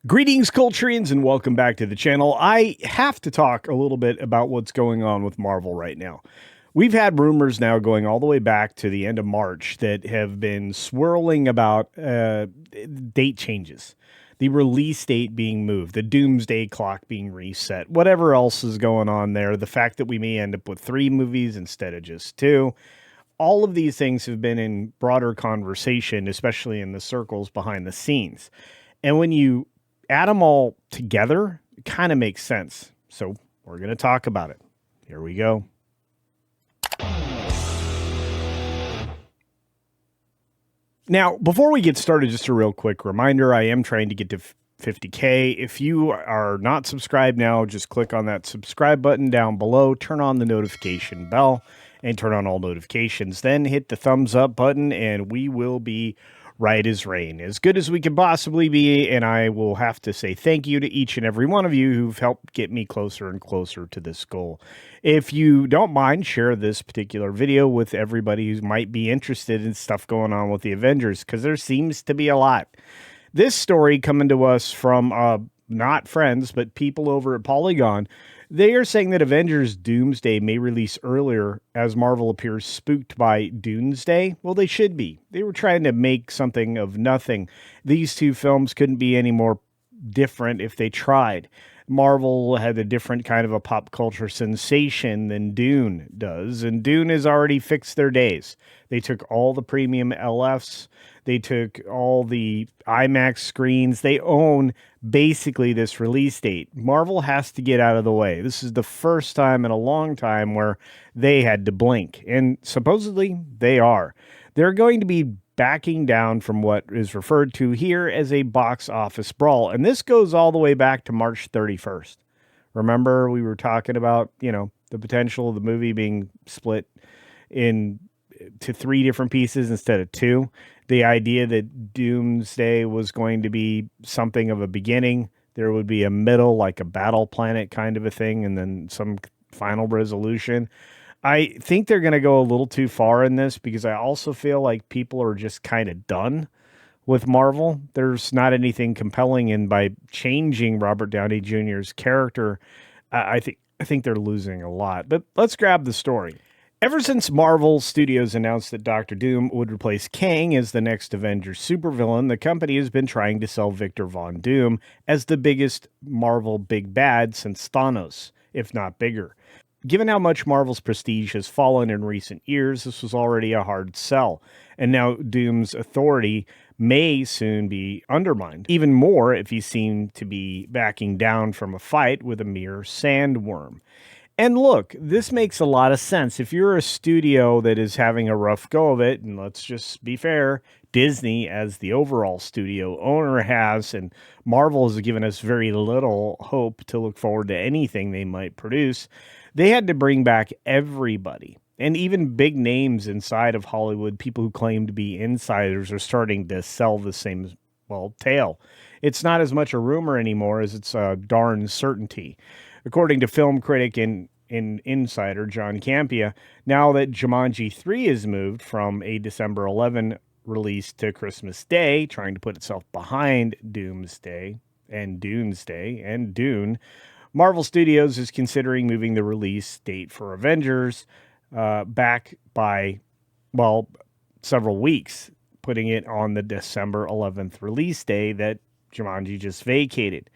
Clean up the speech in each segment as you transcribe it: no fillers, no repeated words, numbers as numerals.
Greetings, Culturians, and welcome back to the channel. I have to talk a little bit about what's going on with Marvel right now. We've had rumors now going all the way back to the end of March that have been swirling about date changes, the release date being moved, the Doomsday clock being reset, whatever else is going on there, the fact that we may end up with 3 movies instead of just 2. All of these things have been in broader conversation, especially in the circles behind the scenes. And when you add them all together, it kind of makes sense. So we're going to talk about it. Here we go. Now, before we get started, just a real quick reminder, I am trying to get to 50K. If you are not subscribed now, just click on that subscribe button down below, turn on the notification bell, and turn on all notifications. Then hit the thumbs up button, and we will be right as rain, as good as we can possibly be, and I will have to say thank you to each and every one of you who've helped get me closer and closer to this goal. If you don't mind, share this particular video with everybody who might be interested in stuff going on with the Avengers, because there seems to be a lot. This story coming to us from not friends, but people over at Polygon. They are saying that Avengers Doomsday may release earlier as Marvel appears spooked by Doomsday. Well, they should be. They were trying to make something of nothing. These two films couldn't be any more different if they tried. Marvel had a different kind of a pop culture sensation than Dune does, and Dune has already fixed their days. They took all the premium LFs, they took all the IMAX screens, they own basically this release date. Marvel has to get out of the way. This is the first time in a long time where they had to blink, and supposedly they are. They're going to be backing down from what is referred to here as a box office brawl. And this goes all the way back to March 31st. Remember, we were talking about, the potential of the movie being split into 3 different pieces instead of 2. The idea that Doomsday was going to be something of a beginning. There would be a middle, like a battle planet kind of a thing, and then some final resolution. I think they're going to go a little too far in this because I also feel like people are just kind of done with Marvel. There's not anything compelling, and by changing Robert Downey Jr.'s character, I think they're losing a lot. But let's grab the story. Ever since Marvel Studios announced that Doctor Doom would replace Kang as the next Avengers supervillain, the company has been trying to sell Victor Von Doom as the biggest Marvel big bad since Thanos, if not bigger. Given how much Marvel's prestige has fallen in recent years, this was already a hard sell, and now Doom's authority may soon be undermined, even more if he's seen to be backing down from a fight with a mere sandworm. And look, this makes a lot of sense. If you're a studio that is having a rough go of it, and let's just be fair, Disney as the overall studio owner has, and Marvel has given us very little hope to look forward to anything they might produce. They had to bring back everybody. And even big names inside of Hollywood, people who claim to be insiders, are starting to sell the same, tale. It's not as much a rumor anymore as it's a darn certainty. According to film critic and insider John Campea, now that Jumanji 3 is moved from a December 11 release to Christmas Day, trying to put itself behind Doomsday and Doomsday and Dune, Marvel Studios is considering moving the release date for Avengers back by, several weeks, putting it on the December 11th release day that Jumanji just vacated.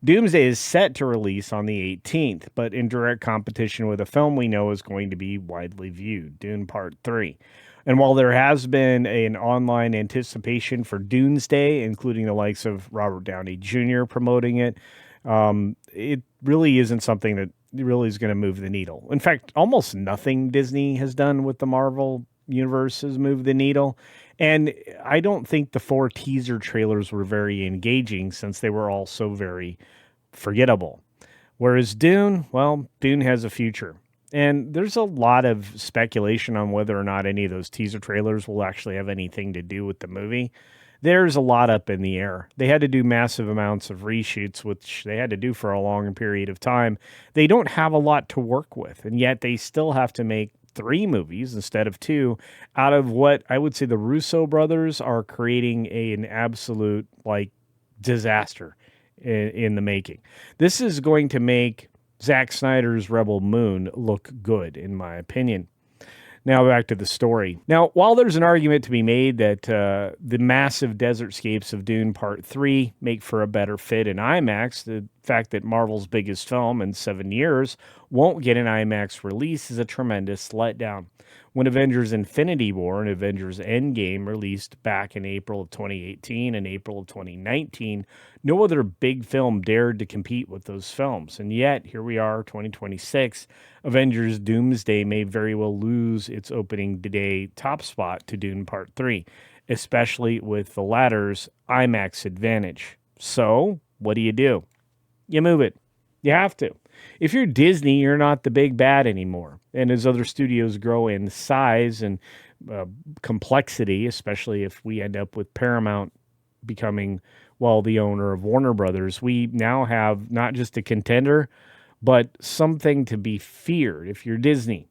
Doomsday is set to release on the 18th, but in direct competition with a film we know is going to be widely viewed, Dune Part 3. And while there has been an online anticipation for Doomsday, including the likes of Robert Downey Jr. promoting it, it really isn't something that really is going to move the needle. In fact, almost nothing Disney has done with the Marvel universe has moved the needle. And I don't think the 4 teaser trailers were very engaging since they were all so very forgettable. Whereas Dune, Dune has a future. And there's a lot of speculation on whether or not any of those teaser trailers will actually have anything to do with the movie. There's a lot up in the air. They had to do massive amounts of reshoots, which they had to do for a long period of time. They don't have a lot to work with, and yet they still have to make 3 movies instead of 2 out of what I would say the Russo brothers are creating an absolute disaster in the making. This is going to make Zack Snyder's Rebel Moon look good, in my opinion. Now back to the story. Now, while there's an argument to be made that the massive desertscapes of Dune Part 3 make for a better fit in IMAX, the fact that Marvel's biggest film in 7 years won't get an IMAX release is a tremendous letdown. When Avengers Infinity War and Avengers Endgame released back in April of 2018 and April of 2019, no other big film dared to compete with those films. And yet, here we are, 2026. Avengers Doomsday may very well lose its opening day top spot to Dune Part 3, especially with the latter's IMAX advantage. So, what do? You move it. You have to. If you're Disney, you're not the big bad anymore. And as other studios grow in size and complexity, especially if we end up with Paramount becoming, well, the owner of Warner Brothers, we now have not just a contender, but something to be feared if you're Disney.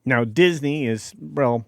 Now, Disney is, well,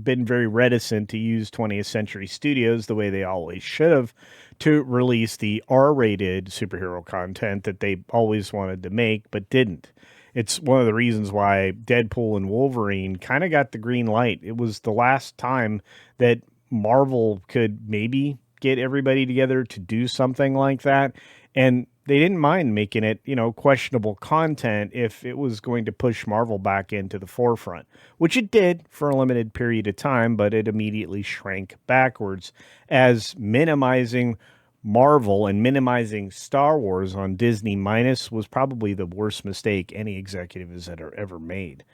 been very reticent to use 20th Century Studios the way they always should have to release the R-rated superhero content that they always wanted to make but didn't. It's one of the reasons why Deadpool and Wolverine kind of got the green light. It was the last time that Marvel could maybe get everybody together to do something like that. And they didn't mind making it, questionable content if it was going to push Marvel back into the forefront, which it did for a limited period of time, but it immediately shrank backwards as minimizing Marvel and minimizing Star Wars on Disney minus was probably the worst mistake any executive has ever made.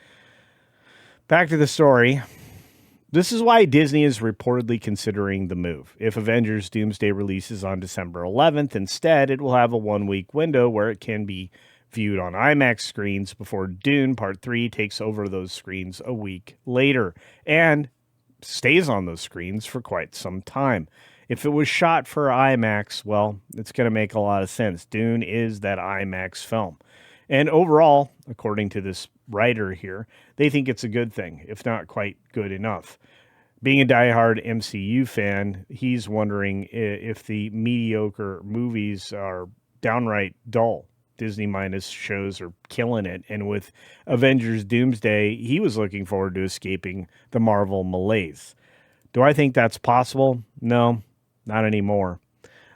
Back to the story. This is why Disney is reportedly considering the move. If Avengers Doomsday releases on December 11th, instead, it will have a 1-week window where it can be viewed on IMAX screens before Dune Part 3 takes over those screens a week later and stays on those screens for quite some time. If it was shot for IMAX, well, it's going to make a lot of sense. Dune is that IMAX film. And overall, according to this writer here, they think it's a good thing, if not quite good enough. Being a diehard MCU fan, he's wondering if the mediocre movies are downright dull. Disney minus shows are killing it. And with Avengers Doomsday, he was looking forward to escaping the Marvel malaise. Do I think that's possible? No, not anymore.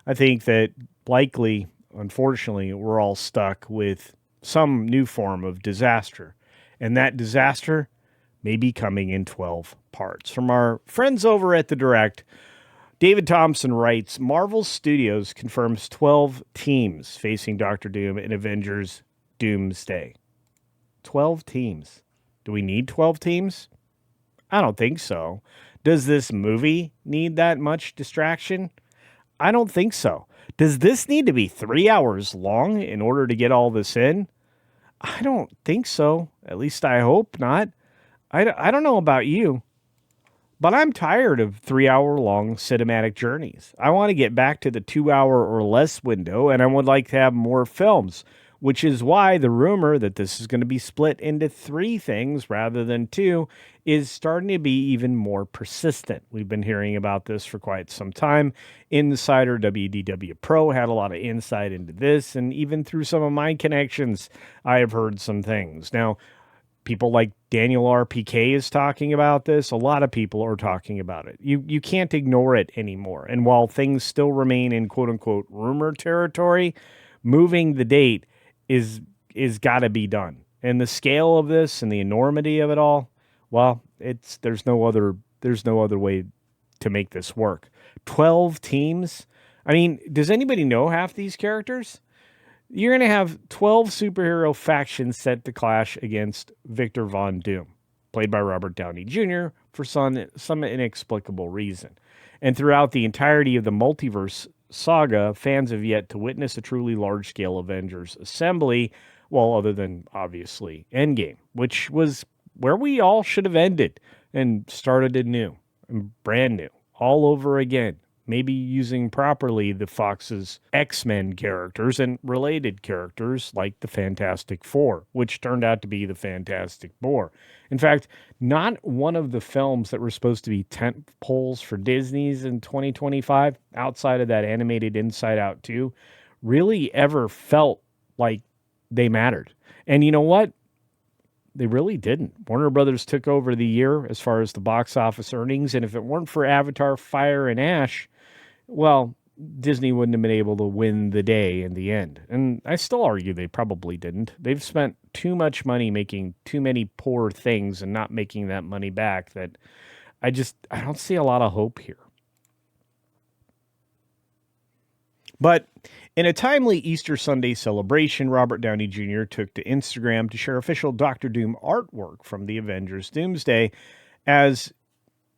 I think that likely, unfortunately, we're all stuck with some new form of disaster. And that disaster may be coming in 12 parts. From our friends over at The Direct, David Thompson writes, Marvel Studios confirms 12 teams facing Doctor Doom in Avengers Doomsday. 12 teams. Do we need 12 teams? I don't think so. Does this movie need that much distraction? I don't think so. Does this need to be 3 hours long in order to get all this in? I don't think so. At least I hope not. I don't know about you, but I'm tired of 3-hour-long cinematic journeys. I want to get back to the 2-hour or less window, and I would like to have more films, which is why the rumor that this is going to be split into 3 things rather than 2 is starting to be even more persistent. We've been hearing about this for quite some time. Insider WDW Pro had a lot of insight into this, and even through some of my connections, I have heard some things. Now, people like Daniel RPK is talking about this. A lot of people are talking about it. You can't ignore it anymore. And while things still remain in quote-unquote rumor territory, moving the date is got to be done. And the scale of this and the enormity of it all, well, there's no other way to make this work. 12 teams? I mean, does anybody know half these characters? You're going to have 12 superhero factions set to clash against Victor Von Doom, played by Robert Downey Jr., for some inexplicable reason. And throughout the entirety of the multiverse saga, fans have yet to witness a truly large-scale Avengers assembly, well, other than, obviously, Endgame, which was where we all should have ended and started anew and brand new, all over again. maybe using properly the Fox's X-Men characters and related characters like the Fantastic Four, which turned out to be the Fantastic Four. In fact, not one of the films that were supposed to be tent poles for Disney's in 2025, outside of that animated Inside Out 2, really ever felt like they mattered. And you know what? They really didn't. Warner Brothers took over the year as far as the box office earnings, and if it weren't for Avatar, Fire, and Ash, well, Disney wouldn't have been able to win the day in the end. And I still argue they probably didn't. They've spent too much money making too many poor things and not making that money back that I don't see a lot of hope here. But in a timely Easter Sunday celebration, Robert Downey Jr. took to Instagram to share official Doctor Doom artwork from the Avengers Doomsday, as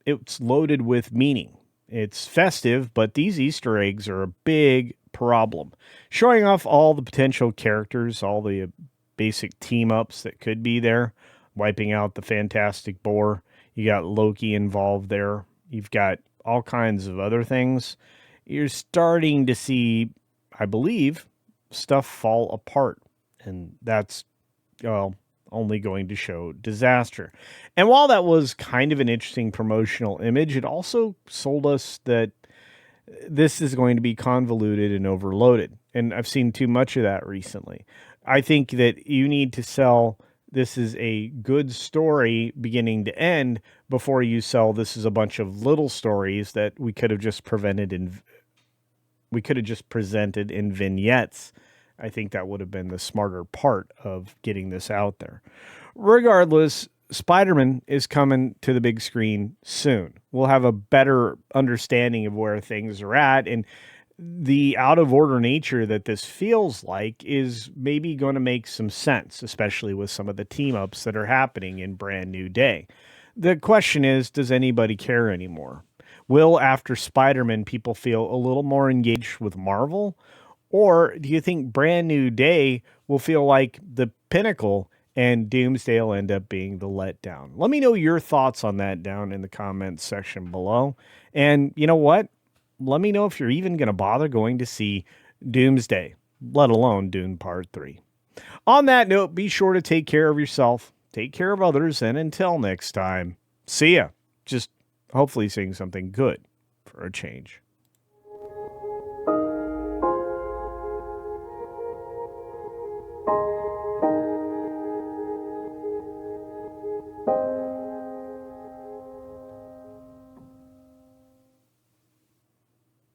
it's loaded with meaning. It's festive, but these Easter eggs are a big problem, showing off all the potential characters, all the basic team-ups that could be there, wiping out the Fantastic Four. You got Loki involved there. You've got all kinds of other things. You're starting to see, I believe, stuff fall apart. And that's, well, only going to show disaster. And while that was kind of an interesting promotional image, it also sold us that this is going to be convoluted and overloaded. And I've seen too much of that recently. I think that you need to sell this is a good story beginning to end before you sell this is a bunch of little stories that we could have just presented in vignettes. I think that would have been the smarter part of getting this out there. Regardless, Spider-Man is coming to the big screen soon. We'll have a better understanding of where things are at, and the out of order nature that this feels like is maybe going to make some sense, especially with some of the team ups that are happening in Brand New Day. The question is, does anybody care anymore? Will, after Spider-Man, people feel a little more engaged with Marvel? Or do you think Brand New Day will feel like the pinnacle and Doomsday will end up being the letdown? Let me know your thoughts on that down in the comments section below. And you know what? Let me know if you're even going to bother going to see Doomsday, let alone Dune Part 3. On that note, be sure to take care of yourself, take care of others, and until next time, see ya. Just hopefully seeing something good for a change.